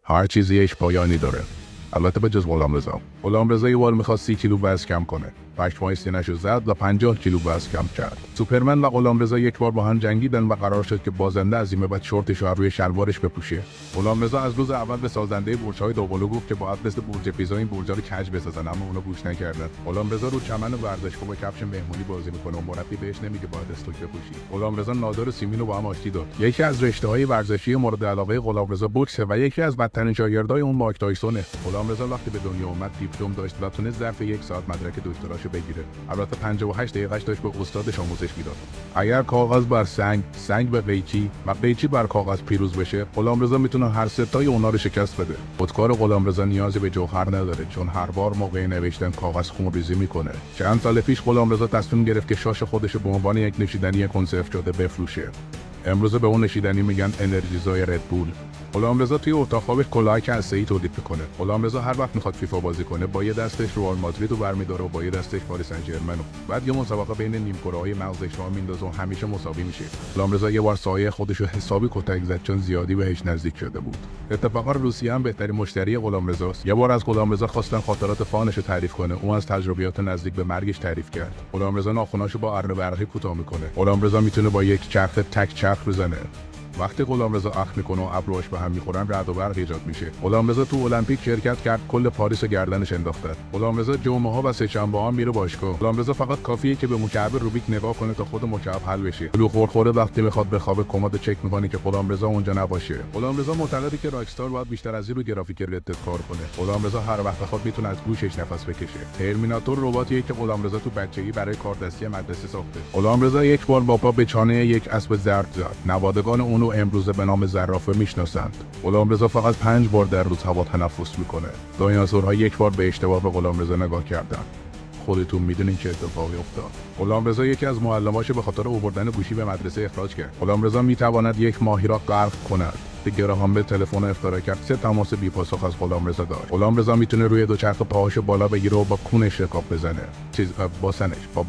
هر چیزی یه پایانی داره. البته به جز غلامرضا یه بار می‌خواست 30 کیلو وزن کم کنه. پشمای سینه‌شو زد و 50 کیلو وزن کم کرد. سوپرمن و غلامرضا یک بار با هم جنگیدن و قرار شد که بازنده از این به بعد شورتش رو روی شلوارش بپوشه. غلامرضا از روز اول به سازنده برج‌های دوقلو گفت که باید مثل برج پیزا این برج‌ها رو کج بسازن، اما اونا گوش نکردن. غلامرضا رو چمن ورزشگاه با کفش مهمونی بازی می‌کنه و مربی بهش نمیگه باید استوک بپوشی. غلامرضا نادر و سیمین رو با هم آشتی داد. یکی از رشته‌های ورزشی مورد علاقه غلامرضا بوکسه و یکی از بدترین شاگردای اون مایک تایسونه. غلامرضا وقتی به دنیا اومد دیپلم داشت و تونست ظرف یک ساعت مدرک دکتراشو بگیره. البته 58 دقیقه‌اش داشت به استادش آموزش میداد. اگر کاغذ بر سنگ به قیچی و قیچی بر کاغذ پیروز بشه، غلامرضا میتونه هر ستای اونا رو شکست بده. خودکار غلامرضا نیازی به جوهر نداره، چون هر بار موقع نوشتن کاغذ خونریزی میکنه. چند سال پیش غلامرضا تصمیم گرفت که شاش خودش رو به عنوان یک نوشیدنی کنسرو شده بفروشه. امروز به اون نوشیدنی میگن انرژیزای ردبول. غلامرضا توی اتاق خوابش کلاه کاسه‌ای تولید میکنه. غلامرضا هر وقت میخواد فیفا بازی کنه با یه دستش رئال مادرید رو برمی‌داره و با یه دستش پاریس سن ژرمن. بعد یه مسابقه بین نیمکره‌های مغزش رو میندازه و همیشه مساوی میشه. غلامرضا یه بار سایه خودش رو حسابی کتک زد چون زیادی بهش نزدیک شده بود. اتفاقا روسیه هم بهترین مشتری غلامرضاست. یه بار از غلامرضا خواستن خاطرات فانش رو تعریف کنه. اون از تجربیات نزدیک به مرگش تعریف کرد. غلامرضا ناخناشو با اره برقی کوتاه میکنه. غلامرضا میتونه با یک چرخ تک چرخ بزنه. وقتی غلامرضا اخم میکنه و ابروهاش به هم میخورن رعد و برق ایجاد میشه. غلامرضا تو المپیک شرکت کرد، کل پاریس گردنش انداخته. غلامرضا جمعه ها و سه‌شنبه ها میره باشگاه. غلامرضا فقط کافیه که به مکعب روبیک نگاه کنه تا خود مکعب حل بشه. خورخوره وقتی میخواد بخوابه کمد چک میکنه که غلامرضا اونجا نباشه. غلامرضا معتقده که راکستار باید بیشتر از این رو گرافیک ریلیتد کار کنه. غلامرضا هر وقت بخواد میتونه از گوشش نفس بکشه. ترمیناتور رباتیه که غلامرضا تو بچگی برای کاردستی مدرسه ساخته. غلامرضا یک بار با پا به چانه یک اسب زرد زد. نوادگان اونو امروزه به نام زرافه میشناسند. غلامرضا فقط 5 بار در روز هوا تنفس میکنه. دایناسورها یک بار به اشتباه به غلامرضا نگاه کردن. خودتون میدونین چه اتفاقی افتاد. غلامرضا یکی از معلماشو به خاطر آوردن گوشی به مدرسه اخراج کرد. غلامرضا میتواند یک ماهی را غرق کند. گراهام به تلفن اختراع کرد. 3 تماس بی‌پاسخ از غلامرضا داشت. غلامرضا میتونه روی دوچرخه پاهاشو بالا بگیره و با کونش رکاب بزنه.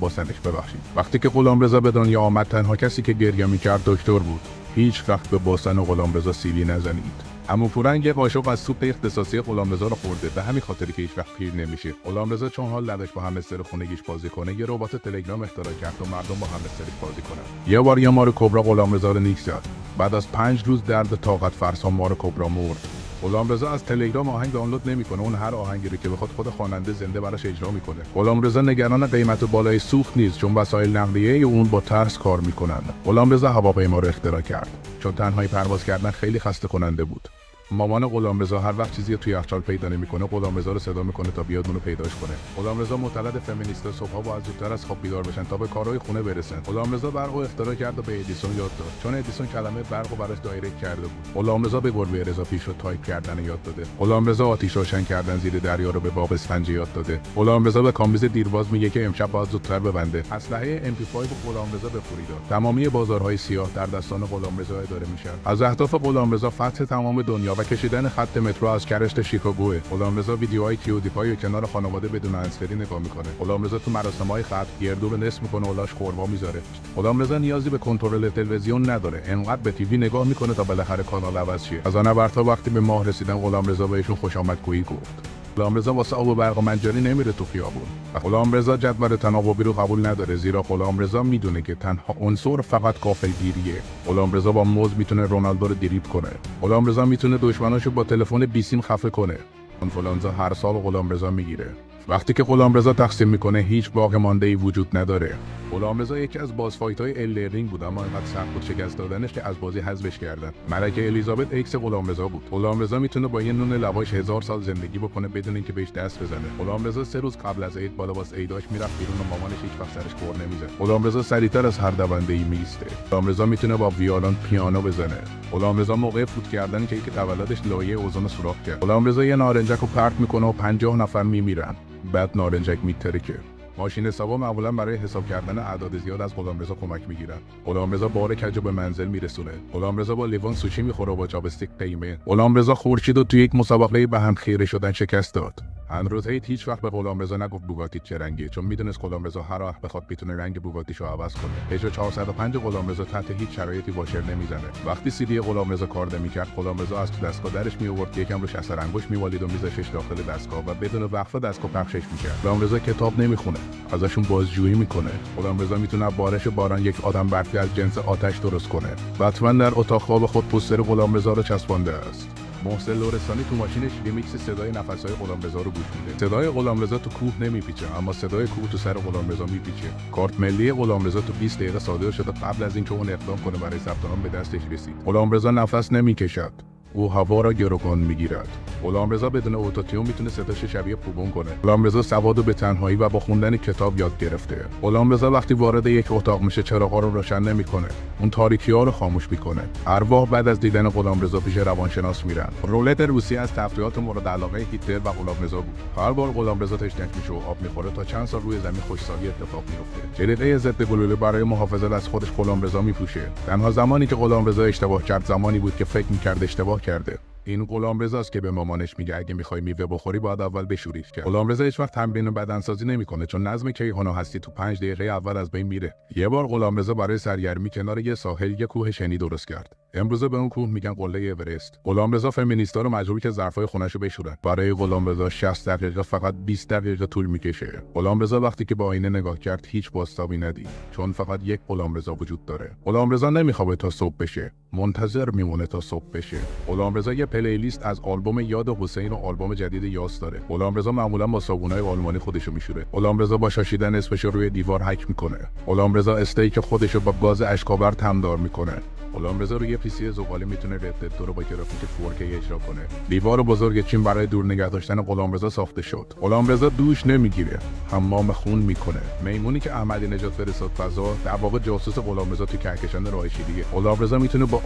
باسنش ببخشید. وقتی که غلامرضا به دنیا آمد تنها کسی که گریه میکرد دکتر بود. هیچ وقت به باسن و غلامرضا سیلی نزنید. عمو پورنگ قاشق از سوپ اختصاصی غلامرضا رو خورده، به همین خاطری که هیچ وقت پیر نمیشه. غلامرضا چون حال نداشت با همستر خونگیش بازی کنه، یه ربات تلگرام اختراع کرد و مردم با همسترش بازی کنن. یه بار یه مار کبرا غلامرضا رو نیک زد. بعد از 5 روز درد طاقت فرسا مار کبرا مرد. غلامرضا از تلگرام آهنگ دانلود نمیکنه، اون هر آهنگی رو که بخواد خود خواننده زنده براش اجرا میکنه. غلامرضا نگران قیمت بالای سوخت نیست، چون وسایل نقلیه اون با ترس کار میکنن. غلامرضا هواپیما رو اختراع کرد، چون تنهایی پرواز کردن خیلی خسته کننده بود. مامان غلامرضا هر وقت چیزی توی یخچال پیدا نمیکنه، غلامرضا رو صدا میکنه تا بیاد اونو پیداش کنه. غلامرضا معتقد فمینیستا صبحا باید زودتر از خواب بیدار بشن تا به کارهای خونه برسن. غلامرضا برق رو اختراع کرد و به ادیسون یاد داد، چون ادیسون کلمه برق رو براش دایرکت کرده بود. غلامرضا به گربه رضا پیش رو تایپ کردن یاد داده. غلامرضا آتش روشن کردن زیر دریا رو به باب اسفنجی یاد داده. غلامرضا به کامبیز دیرباز میگه که امشب باید زودتر ببنده. اسلحه MP5 رو غلامرضا به فوری داد. تمامی بازارهای سیاه در دستان غلامرضا اداره میشن. از اهداف غلامرضا فتح تمام دنیا و کشیدن خط مترو از کرشت شیکاگوه. غلامرضا ویدیوهای کیودیپای کنار خانواده بدون هندزفری نگاه میکنه. غلامرضا تو مراسم‌های ختم گردو رو نصف میکنه و لاش خرما میذاره. غلامرضا نیازی به کنترل تلویزیون نداره، انقدر به تیوی نگاه میکنه تا بالاخره کانال عوض شه. از آنورتا وقتی به ماه رسیدن غلامرضا بهشون خوش آمدگویی گفت. غلامرضا واسه آب و برق و منجری نمیره تو خیابون. غلامرضا جدول تناوبی رو قبول نداره، زیرا غلامرضا میدونه که تنها عنصر فقط غافلگیریه. غلامرضا با موز میتونه رونالدو رو دریبل کنه. غلامرضا میتونه دشمناشو با تلفن بیسیم خفه کنه. آنفولانزا هر سال غلامرضا میگیره. وقتی که غلامرضا تقسیم میکنه هیچ باغ مانده‌ای وجود نداره. غلامرضا یکی از بازفایت‌های الدرینگ بود، اما انقدر سخت بود شکست دادنش که از بازی حذفش کردن. ملکه الیزابت ایکس غلامرضا بود. غلامرضا میتونه با یه نون لواش 1000 سال زندگی بکنه بدون اینکه بهش دست بزنه. غلامرضا 3 روز قبل از عید بالا واس عیداش میرفت بیرون و مامانش هیچ وقت سرش کور نمیزد. غلامرضا سریعتر از هر دونده‌ای میسته. غلامرضا میتونه با ویولون پیانو بزنه. غلامرضا موقع فوت کردن کیک تولدش لایه اوزون سوراخ کرد. غلامرضا یه نارنجک رو پرت میکنه و 50 نفر میمیرن. بعد نارنجک میترکه. ماشین حسابا معمولا برای حساب کردن اعداد زیاد از غلامرضا کمک میگیرن. غلامرضا بار کج به منزل میرسونه. غلامرضا با لیوان سوشی میخوره و با چاپستیک قیمه. غلامرضا خورشید رو توی یک مسابقه به هم خیره شدن شکست داد. اندرو تیت هیچ وقت به غلامرضا نگفت بوگاتی چه رنگیه، چون میدونست غلامرضا هر وقت بخواد میتونه رنگ بوگاتیشو عوض کنه. پژو 405 غلامرضا تحت هیچ شرایطی واشر نمیزنه. وقتی سیدی غلامرضا کار نمیکرد، غلامرضا از تو دستگاه درش میآورد، یکم روش اثر انگشت میوالید و میذاشش داخل دستگاه و بدون وقفه دستگاه پخشش میکرد. غلامرضا کتاب نمیخونه، ازشون بازجویی میکنه. غلامرضا میتونه بارش باران یک آدم برفی از جنس آتش درست کنه. بتمن در اتاق خواب خود پوستر غلامرضا رو چسبانده است. محسن لرستانی تو ماشینش ریمیکس صدای نفس‌های غلامرضا رو گوش میده. صدای غلامرضا تو کوه نمیپیچه، اما صدای کوه تو سر غلامرضا میپیچه. کارت ملی غلامرضا تو 20 دقیقه صادر شده قبل از اینکه اون اقدام کنه برای ثبت نام به دستش رسید. غلامرضا نفس نمیکشد. او هوا را گروگان میگیرد. غلامرضا بدون اوتوتیون میتونه صداش شبیه پوبون کنه. غلامرضا سوادو به تنهایی و با خوندن کتاب یاد گرفته. غلامرضا وقتی وارد یک اتاق میشه چراغا رو روشن نمیکنه. اون تاریکی‌ها رو خاموش میکنه. ارواح بعد از دیدن غلامرضا پیش روانشناس میرن. رولت روسیه از تفریحات مورد علاقه هیتلر و غلامرضا بود. هر بار غلامرضا تشنج میشه و آب میخوره تا چند سال روی زمین خوشسالی اتفاق میفته. جلیقه ضد گلوله برای محافظت از خودش غلامرضا میپوشه. تنها زمانی که غلامرضا اشتباه کرد زمانی بود که فکر میکرد اشتباه کرده. این غلامرضاست که به مامانش میگه اگه میخوای میوه بخوری باید اول بشوریش. که غلامرضا هیچ وقت تمرین بدنسازی نمیکنه چون نظم کیهان هستی تو 5 دقیقه اول از بین میره. یه بار غلامرضا برای سرگرمی کنار یه ساحل یه کوه شنی درست کرد. امروزه به اون کوه میگن قله اورست. غلامرضا فمینیستا رو مجبور که ظرفای خونه‌شو بشورن. برای غلامرضا 60 دقیقه فقط 20 دقیقه طول میکشه. غلامرضا وقتی که با آینه نگاه کرد هیچ بازتابی ندید، چون فقط یک غلامرضا وجود داره. غلامرضا نمیخوابه تا صبح بشه، منتظر میمونه تا صبح بشه. غلامرضا یه پلیلیست از آلبوم یاد حسین و آلبوم جدید یاس داره. غلامرضا معمولا با صابونای آلمانی خودشو میشوره. غلامرضا با شاشیدن اسمشو روی دیوار حک میکنه. غلامرضا استیک خودشو با گاز اشک‌آور تمدار میکنه. غلامرضا روی پیسی زغالی میتونه رد رو با گرافیک 4K اجرا کنه. دیوار بزرگ چین برای دور نگه داشتن غلامرضا ساخته شد. غلامرضا دوش نمیگیره، حمام خون میکنه. میمونی که احمدی نژاد فرستاد فضا در واقع جاسوس غلامرضا تو کهکشان راه شیریه. غلامرضا میتونه با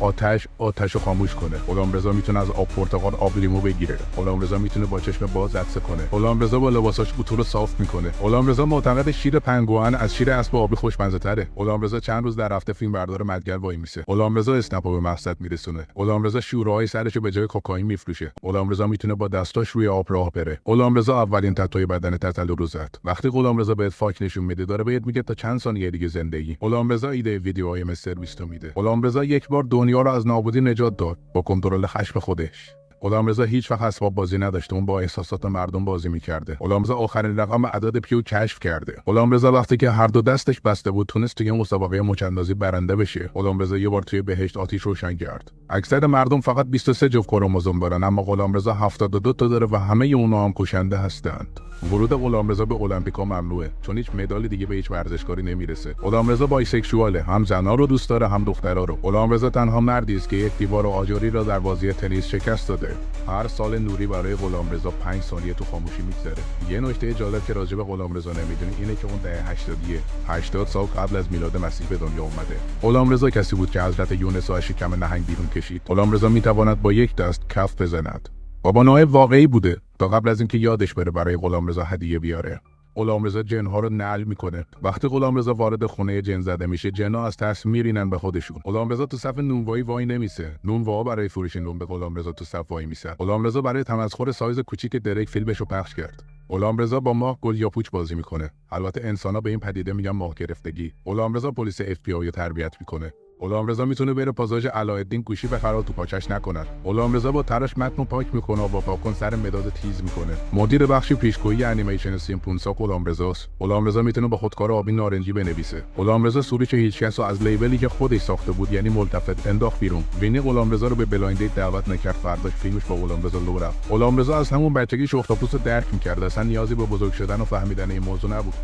آتشو خاموش کنه. غلامرضا میتونه از آب پرتقال آب لیمو بگیره. غلامرضا میتونه با چشم باز عطسه کنه. غلامرضا با لباساش اتو رو صاف میکنه. غلامرضا معتقد شیر پنگوئن از شیر اسب آبی خوشمزه تره. غلامرضا چند روز در هفته فیلم بردار مدگل وای میسه. غلامرضا اسنپو به مقصد میرسونه. غلامرضا شورهای سرشو به جای کوکائین میفروشه. غلامرضا میتونه با دستاش روی آب راه بره. غلامرضا اولین تتوی بدن تتلو رو زد. وقتی غلامرضا بهت فاک نشون میده داره بهت میگه تا چند ثانیه دیگه زندگی. غلامرضا ایده ویدیوهای مستر بیستو میده. غلامرضا یک بار دنیا رو از نابودی نجات داد با کنترل خشم خودش. غلامرضا هیچ وقت اسباب بازی نداشته، اون با احساسات مردم بازی میکرده. غلامرضا آخرین رقم اعداد پیو کشف کرده. غلامرضا وقتی که هر دو دستش بسته بود تونست توی مسابقه مچ‌اندازی برنده بشه. غلامرضا یه بار توی بهشت آتش روشن کرد. اکثر مردم فقط 23 جفت کروموزوم دارن، اما غلامرضا 72 تا داره و همه اونها هم کشنده هستند. ورود غلامرضا به المپیکا ممنوعه چون هیچ مدالی دیگه به هیچ ورزشکاری نمیرسه. غلامرضا بایسکشواله، هم زنا رو دوست داره هم دخترا رو. غلامرضا تنها مردی است که یک دیوار آجری را در بازی تنیس شکست داده. هر سال نوری برای غلامرضا 5 ثانیه تو خاموشی میگذره. یه نکته جالب که راجع به غلامرضا نمیدونی اینه که اون دهه 80 سال قبل از میلاد مسیح به دنیا اومده. غلامرضا کسی بود که حضرت یونس از شکم نهنگ بیرون کشید. غلامرضا میتواند با یک دست کف بزند. بابا نوح واقعی بوده تا قبل از اینکه یادش بره برای غلامرضا هدیه بیاره. غلامرضا جنها رو نعل میکنه. وقتی غلامرضا وارد خونه جن زده میشه جنها از ترس میرینن به خودشون. غلامرضا تو صف نونوایی وای نمیسه. نونوا برای فروش نون به غلامرضا تو صف وای میسه. غلامرضا برای تمسخر سایز کوچیک دریک فیلمشو پخش کرد. غلامرضا با ماه گل یا پوچ بازی میکنه. البته انسانا به این پدیده میگن ماه گرفتگی. غلامرضا پلیس FBI رو تربیت میکنه. غلامرضا میتونه بره پاساژ علاءالدین گوشی بخره تو پاچش نکنن. غلامرضا با ترش متن پاک میکنه و با پاکن سر مداد تیز میکنه. مدیر بخش پیشگویی انیمیشن سیمپونسا غلامرضاست. غلامرضا میتونه با خودکار آبی نارنجی بنویسه. غلامرضا سروش هیچکس رو از لیبلی که خودش ساخته بود یعنی ملتفت انداخت بیرون. وینی غلامرضا رو به بلایند دیت دعوت نکرد، فرداش فیلمش با غلامرضا لو رفت. غلامرضا از همون بچگی اختاپوس رو درک میکرد، اصلا نیازی به بزرگ شدن و فهمیدن این موضوع نبود.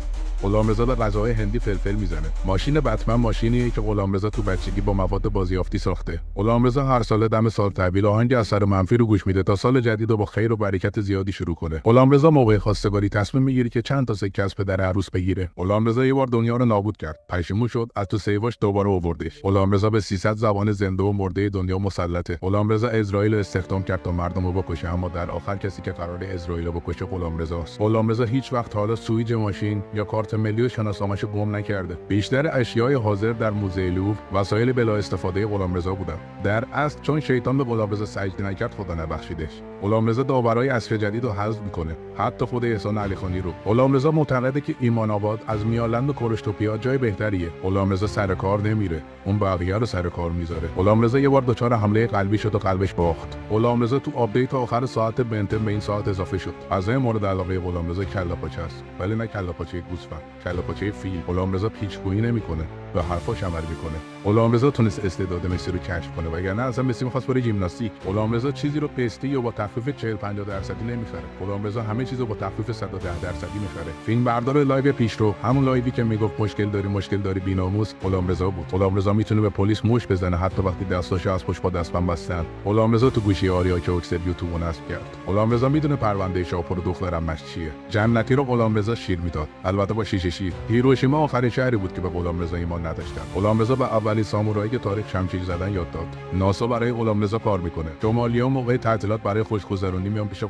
غلامرضا به غذاهای هندی فلفل میزنه. ماشین بتمن ماشینیه که غلامرضا تو بچگی با مواد بازیافتی ساخته. غلامرضا هر سال دم سال تحویل آهنگ اثر منفی رو گوش میده تا سال جدید رو با خیر و برکت زیادی شروع کنه. غلامرضا موقع خواستگاری تصمیم میگیره که چند تا سکه از پدر عروس بگیره. غلامرضا یه بار دنیا رو نابود کرد. پشیمون شد، از تو سیواش دوباره آوردش. غلامرضا به 300 زبان زنده و مرده دنیا مسلطه. غلامرضا اسرائیل رو استخدام کرد تا مردم رو بکشه، اما در آخر کسی که قرار اسرائیل رو بکشه غلامرضاست. غلامرضا هیچ وقت حالا سوئیچ ماشین یا کارت آرت ملی و شناسنامه‌اش گم نکرده. بیشتر اشیای حاضر در موزه لوور وسایل بلا استفاده غلامرضا بودن. در اصل چون شیطان به غلامرضا سجده نکرد خدا نبخشیدش. غلامرضا داورای عصر جدید رو حذف میکنه، حتی خود احسان علیخانی رو. غلامرضا معتقده که ایمان آباد از میالند و کرشتوپیا جای بهتریه. غلامرضا سر کار نمیره، اون بقیه رو سر کار میذاره. غلامرضا یه بار دچار حمله قلبی شد و قلبش باخت. غلامرضا تو آپدیت آخر ساعت بنتن به این ساعت اضافه شد. اعضای مورد علاقه غلامرضا کلاپاچه است، ولی نه کلاپاچه گوسفند، کلاپاچه فیل. غلامرضا پیچگویی نمیکنه، به حرفاش عمل میکنه. غلامرضا تونست استعداد مسی رو کشف کنه، وگرنه اصلا مسی می‌خواست بره ژیمناستیک. غلامرضا چیزی رو قسطی یا با تخفیف 40-50% نمیخره. غلامرضا همه چیزو با تخفیف 110% میخره. فیلم بردار لایو پیشرو، همون لایوی که میگفت مشکل داری بی‌ناموس، غلامرضا بود. غلامرضا میتونه به پلیس مش بزنه حتی وقتی دستاشو از پشت با دستبند بستن. غلامرضا تو گوشی آریا که اکسر یوتیوب نصب کرد. غلامرضا میدونه پرونده شاپور دخترم مش چیه. جنتی رو غلامرضا شیر میداد، البته با شیشه شیر. هیروشیما آخرین شهری بود که به غلامرضا ایمان نداشتن. غلامرضا به اولین سامورایی که تاریخ شمشیر زدن یاد داد. ناسا برای غلامرضا کار میکنه. شمالی‌ها موقع تعطیلات برای خوشگذرونی میان پیش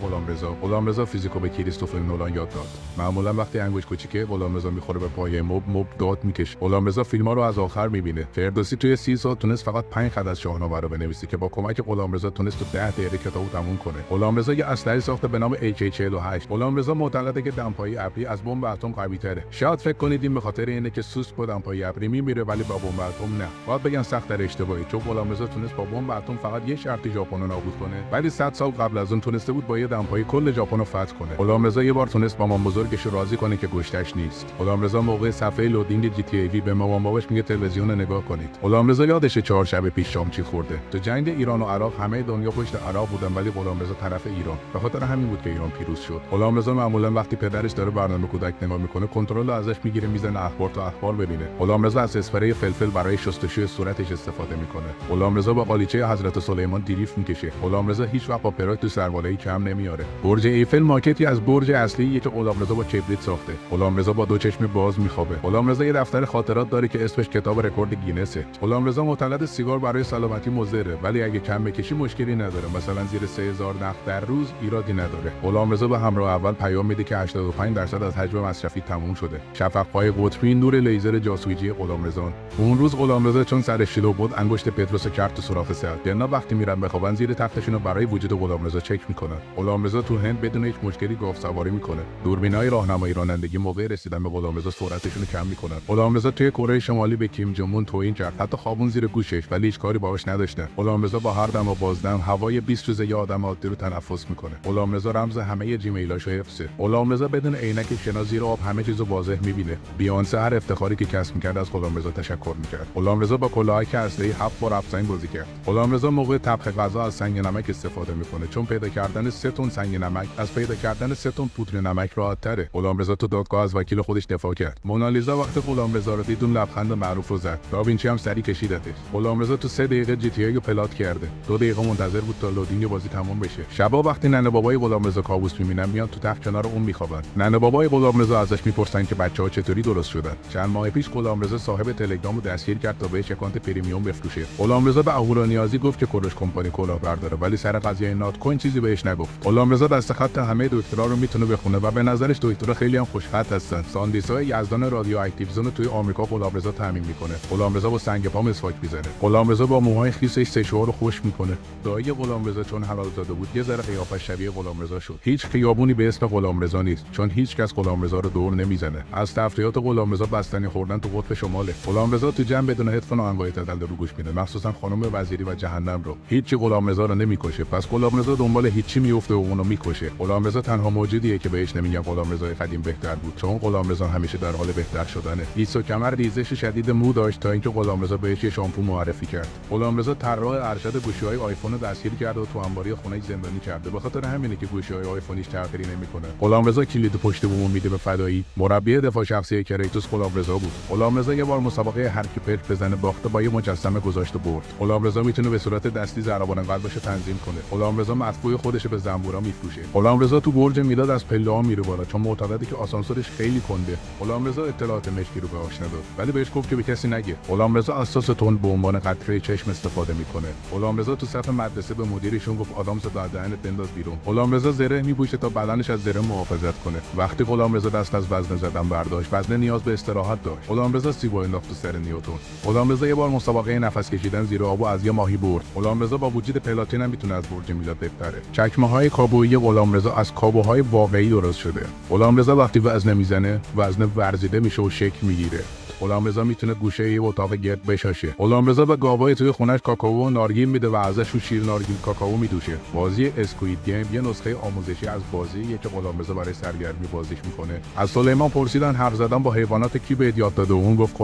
غلامرضا فیزیکو به کریستوفر نولان یاد داد. معمولا وقتی انگوش کوچیکه غلامرضا میخوره به پایه مب داد میکشه. غلامرضا فیلم‌ها رو از آخر میبینه. فردوسی توی 30 سال تونست فقط 5 خط از شاهنامه رو بنویسه که با کمک غلامرضا تونست تو 10 دقیقه کتابو تموم کنه. غلامرضا یه اسلحه ساخته به نام AK-48. غلامرضا معتقده که دمپایی ابری از بمب اتم قوی‌تره. شاید فکر کنید این به خاطر اینه که سوسک با دمپایی ابری میمیره ولی با بمب اتم نه. باید بگن سخت در اشتباهی، چون غلامرضا تونست با بمب اتم فقط یه شرطی ژاپن رو نابود کنه، ولی 100 سال قبل از اون تونسته بود با یه دمپایی کل ژاپن رو فتح کنه. غلامرضا یه بار تونست مامان بزرگش رو راضی کنه که گشتش نیست. غلامرضا موقع صفحه لودینگ GTA به مامان باباش میگه تلویزیون رو نگاه کنید. غلامرضا یادش 4 شب پیش شام چی خورده. تو جنگ ایران و عراق همه دنیا پشت عراق بودن ولی غلامرضا طرف ایران. به خاطر همین بود که ایران پیروز شد. غلامرضا معمولا وقتی پدرش داره برنامه کودک نگاه میکنه کنترل ازش میگیره میزنه اخبار تا اخبار ببینه. غلامرضا از اسپری فلفل برای شستشوی صورتش استفاده میکنه. غلامرضا با قالیچه حضرت سلیمان دریفت میکشه. غلامرضا هیچ وقت با پراید تو سربالایی کم نمیاره. برج ایفل ماکتی از برج اصلی که غلامرضا با کبریت ساخته. غلامرضا با دو چشم باز میخوابه. غلامرضا یه دفتر خاطرات داره که اسمش کتاب رکورد گینسه. غلامرضا معتقد سیگار برای سلامتی مضره ولی اگه کم بکشی مشکلی نداره، مثلا زیر 3000 نخ در روز ایرادی نداره. غلامرضا به همراه اول پیام میده که 85% از حجم مصرفی تموم شده. شفق‌های قطبی نور لیزر جاسویجی غلامرضا. اون روز غلامرضا چون سرش شلو بود انگشت پتروس کرد تو سوراخ سر. جنا وقتی میرن بخوابن زیر تختشون رو برای وجود غلامرضا چک میکنن. غلامرضا تو هند بدون هیچ مشکلی گاو سواری میکنه. دوربینای راهنمایی رانندگی موقع رسیدن به غلامرضا سرعتشون رو کم میکنن. غلامرضا توی کره شمالی به کیم جونگ اون توهین کرد، حتی خوابون زیر گوشش، ولی هیچ کاری باهاش نداشتن. غلامرضا با هر دم و بازدم هوای 20 روزه یه آدم عادی رو تنفس میکنه. غلامرضا رمز همه جیمیلاشو حفظه. غلامرضا بدون عینک شنا زیر آب همه چیزو واضح میبینه. بیانسه هر افتخاری که کسب میکرد از غلامرضا تشکر میکرد. غلامرضا با کلاهی که اصلی 7 بار افسنگ بازی کرد. غلامرضا موقع طبخ غذا از سنگ نمک استفاده میکنه، چون پیدا کردن 3 تن سنگ نمک از پیدا کردن 3 تن پودر نمک راحت‌تره. غلامرضا تو دادگاه از وکیل خودش دفاع کرد. مونالیزا وقت غلامرضا رو دید اون لبخند معروف رو زد. داوینچی هم سری کشیدتش. غلامرضا تو 3 دقیقه GTA رو پلات کرده. 2 دقیقه منتظر بود تا لودینگ بازی تموم بشه. شبا وقتی ننه بابای غلامرضا کابوس میبینن میان تو تخت کنار اون میخوابن. ننه بابای غلامرضا ازش میپرسن که بچه‌ها چطوری درست شدن. چند ماه پیش غلامرضا صاحب تلگرام رو دستگیر کرد تا بهش اکانت پریمیوم بفروشه. غلامرضا به اهورانیازی گفت که کوروش کمپانی کلاهبرداره ولی سر قضیه نات کوین چیزی بهش نگفت. غلامرضا دست خط همه دکترا رو میتونه بخونه و به نظرش دکترا خیلی هم خوش خط هستن. ساندیسای یزدان رادیو اکتیو زون توی آمریکا غلامرضا تامین میکنه. غلامرضا با سنگ پا مسواک میزنه. غلامرضا با موهای خیسش سشوار رو خوش میکنه. دایی غلامرضا چون حلال زاده بود یه ذره قیافش شبیه غلامرضا شد. هیچ خیابونی به اسم غلامرضا نیست چون هیچ کس غلامرضا رو دور نمیزنه. از تفریحات غلامرضا بستنی خوردن تو قطب شماله. غلامرضا تو جمع بدون هدفون و انواع تدل رو گوش میده، مخصوصا خانم وزیری و جهنم رو. هیچی غلامرضا رو نمیکشه، پس غلامرضا دنبال هیچی میفته و اونو میکشه. غلامرضا تنها موجودیه که بهش نمیگن غلامرضا قدیم بهتر بود، چون غلامرضا همیشه در حال بهتر شدنه. ایسو کمر ریزش شدید مو داشت تا اینکه غلامرضا بهش یه شامپو معرفی کرد. غلامرضا طراح ارشد گوشی‌های آیفون رو دستگیر کرده و تو انباری خونه‌اش زندانی کرده. به خاطر همینه که گوشی‌های آیفونیش تغییری نمیکنه. غلامرضا کلید پشت بومو میده به فدایی. مربی دفاع شخصی کریتوس غلامرضا بود. غلامرضا یه بار مسابقه هر کی پرک بزنه باخته با یه مجسمه گذاشته برد. غلامرضا میتونه به صورت دستی ضربان قلبش تنظیم کنه. غلامرضا مدفوع خودش به زنبورا میفروشه. غلامرضا تو برج میلاد از پله‌ها میره بالا چون معتقده که آسانسورش خیلی کنده. غلامرضا اطلاعات مشکی رو بهش نداد ولی بهش گفت که به کسی نگه. غلامرضا از ساس تند به عنوان قطره چشم استفاده میکنه. غلامرضا تو صف مدرسه به مدیرشون گفت آدم زد دهنت بنداز بیرون. غلامرضا زره میپوشه تا بدنش از زره محافظت کنه. وقتی غلامرضا دست از وزن زدن برداشت، وزن نیاز به استراحت داشت. غلامرضا سیبو انداخت تو سر نیوتن. غلامرضا یه بار مسابقه نفس کشیدن زیر آب از یه ماهی برد. غلامرضا با وجود پلاتین هم میتونه از برج میلاد بپره. چکمه‌های کابویی غلامرضا از کابوهای واقعی درست شده. غلامرضا وقتی وزنه میزنه، وزنه ورزیده میشه و شکل میگیره. غلامرضا میتونه گوشه یه اتاق گرد بشاشه. غلامرضا به گاوای توی خونش کاکائو و نارگیل میده و ازشون شیر نارگیل کاکائو میدوشه. بازی اسکوید گیم یه نسخه آموزشی از بازیه که غلامرضا برای سرگرمی بازیش میکنه. از سلیمان پرسیدن حرف زدن با حیوانات کی بهت یاد داده؟ اون گفت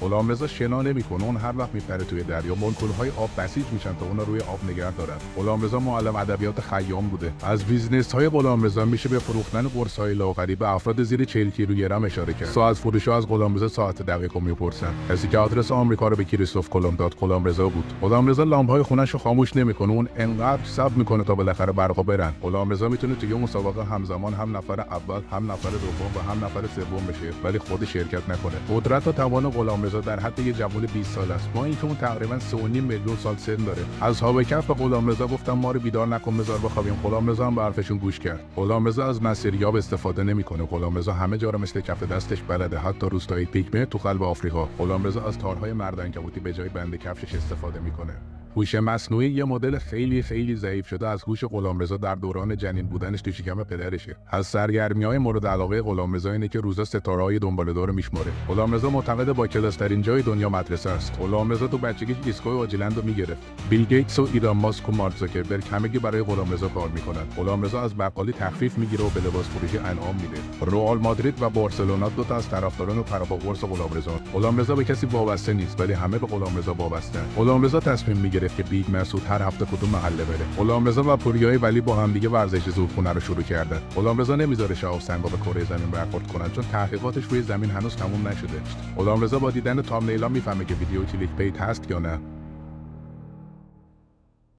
غلامرضا شنا نمیکنه، اون هر وقت میپره توی دریا مولکول‌های آب بسیج میشن تا اونا روی آب نگه دارن. غلامرضا معلم ادبیات خیام بوده. از بیزنس‌های غلامرضا میشه به فروختن قرص‌های لاغری به افراد زیر 40 کیلوگرم اشاره کرد. ساعت فروش‌ها از غلامرضا ساعت دقیق میپرسن. کسی که آدرس آمریکا رو به کریستوف کلمب داد غلامرضا بود. غلامرضا لامپ‌های خونه‌ش رو خاموش نمیکنه، اون انقدر صبر میکنه تا بالاخره برقا برن. غلامرضا میتونه توی مسابقه همزمان هم نفر اول، هم نفر دوم و هم نفر سوم بشه ولی خود شرکت نکنه. قدرت و توان غلامرضا در حد یه جوان 20 ساله است. ما اینکه اون تقریبا 3.5 میلیون سال سن داره. اصحاب کهف به غلامرضا گفتن ما رو بیدار نکن بذار بخوابیم. غلامرضا هم به حرفشون گوش کرد. غلامرضا از مسیریاب استفاده نمیکنه. غلامرضا همه جا رو مثل کف دستش بلده، حتی روستای پیگمه تو قلب آفریقا. غلامرضا از تارهای مردعنکبوتی به جای بند کفشش استفاده میکنه. هوش مصنوعی یه مدل خیلی ضعیف شده از هوش غلامرضا در دوران جنین بودنش تو شکم پدرشه. از سرگرمی‌های مورد علاقه غلامرضا اینه که روزا ستاره‌های دنباله‌دار رو میشماره. غلامرضا معتقد با کلاس‌ترین جای دنیا مدرسه است. غلامرضا تو بچگیش ایستگاه آجیلند رو میگرفت. بیل گیتس و ایلان ماسک و مارک زاکربرگ همگی برای غلامرضا کار میکنن. غلامرضا از بقالی تخفیف میگیره و به لباس فروشی انعام میده. رئال مادرید و بارسلونا دو تا از طرفداران و پراباقرص غلامرضا. غلامرضا به کسی وابسته نیست ولی همه به غلامرضا وابسته‌اند. غلامرضا تصمیم میگیره که بیگ مسعود هر هفته کدوم محله بره. غلامرضا و پوریای ولی با هم دیگه ورزش زورخونه رو شروع کردن. غلامرضا نمیذاره شهاب سنگا به کره زمین برخورد کنن چون تحقیقاتش روی زمین هنوز تموم نشده. غلامرضا با دیدن تامنیلا میفهمه که ویدیو کلیک بیت هست یا نه.